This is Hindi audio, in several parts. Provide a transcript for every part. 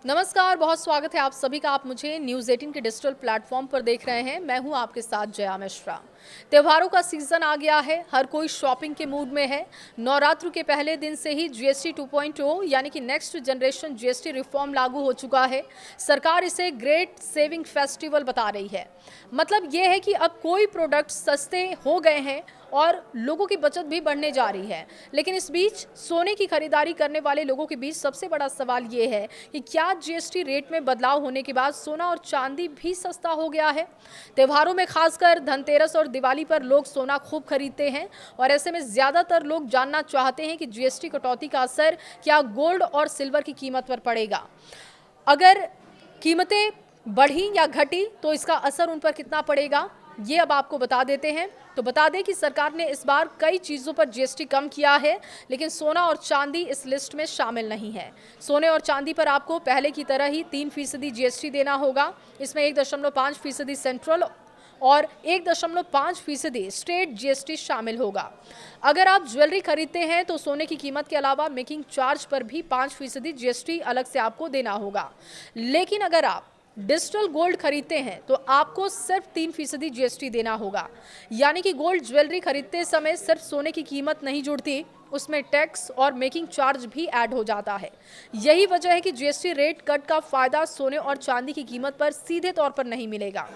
नमस्कार, बहुत स्वागत है आप सभी का। आप मुझे न्यूज़ 18 के डिजिटल प्लेटफॉर्म पर देख रहे हैं। मैं हूं आपके साथ जया मिश्रा। त्योहारों का सीजन आ गया है, हर कोई शॉपिंग के मूड में है। नवरात्र के पहले दिन से ही जीएसटी 2.0 यानी कि नेक्स्ट जनरेशन जीएसटी रिफॉर्म लागू हो चुका है। सरकार इसे ग्रेट सेविंग फेस्टिवल बता रही है। मतलब ये है कि अब कोई प्रोडक्ट सस्ते हो गए हैं और लोगों की बचत भी बढ़ने जा रही है। लेकिन इस बीच सोने की खरीदारी करने वाले लोगों के बीच सबसे बड़ा सवाल ये है कि क्या जीएसटी रेट में बदलाव होने के बाद सोना और चांदी भी सस्ता हो गया है। त्योहारों में खासकर धनतेरस और दिवाली पर लोग सोना खूब खरीदते हैं और ऐसे में ज्यादातर लोग जानना चाहते हैं कि जीएसटी कटौती का असर क्या गोल्ड और सिल्वर की कीमत पर पड़ेगा। अगर कीमतें बढ़ी या घटी तो इसका असर उन पर कितना पड़ेगा, ये अब आपको बता देते हैं। तो बता दें कि सरकार ने इस बार कई चीज़ों पर जीएसटी कम किया है, लेकिन सोना और चांदी इस लिस्ट में शामिल नहीं है। सोने और चांदी पर आपको पहले की तरह ही 3% जीएसटी देना होगा। इसमें 1.5% सेंट्रल और 1.5% स्टेट जीएसटी शामिल होगा। अगर आप ज्वेलरी खरीदते हैं तो सोने की कीमत के अलावा मेकिंग चार्ज पर भी 5% जीएसटी अलग से आपको देना होगा। लेकिन अगर आप डिजिटल गोल्ड खरीदते हैं तो आपको सिर्फ 3% जीएसटी देना होगा। यानी कि गोल्ड ज्वेलरी खरीदते समय सिर्फ सोने की कीमत नहीं जुड़ती, उसमें टैक्स और मेकिंग चार्ज भी ऐड हो जाता है। यही वजह है कि जीएसटी रेट कट का फायदा सोने और चांदी की कीमत पर सीधे तौर पर नहीं मिलेगा।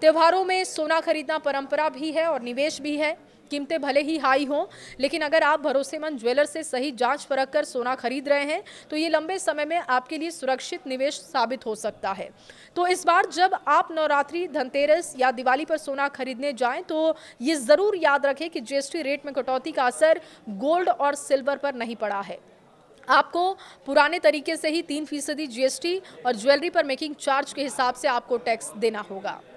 त्योहारों में सोना खरीदना परंपरा भी है और निवेश भी है। कीमतें भले ही हाई हों, लेकिन अगर आप भरोसेमंद ज्वेलर से सही जांच परख कर सोना खरीद रहे हैं तो ये लंबे समय में आपके लिए सुरक्षित निवेश साबित हो सकता है। तो इस बार जब आप नवरात्रि, धनतेरस या दिवाली पर सोना खरीदने जाएं तो ये जरूर याद रखें कि जीएसटी रेट में कटौती का असर गोल्ड और सिल्वर पर नहीं पड़ा है। आपको पुराने तरीके से ही 3% जीएसटी और ज्वेलरी पर मेकिंग चार्ज के हिसाब से आपको टैक्स देना होगा।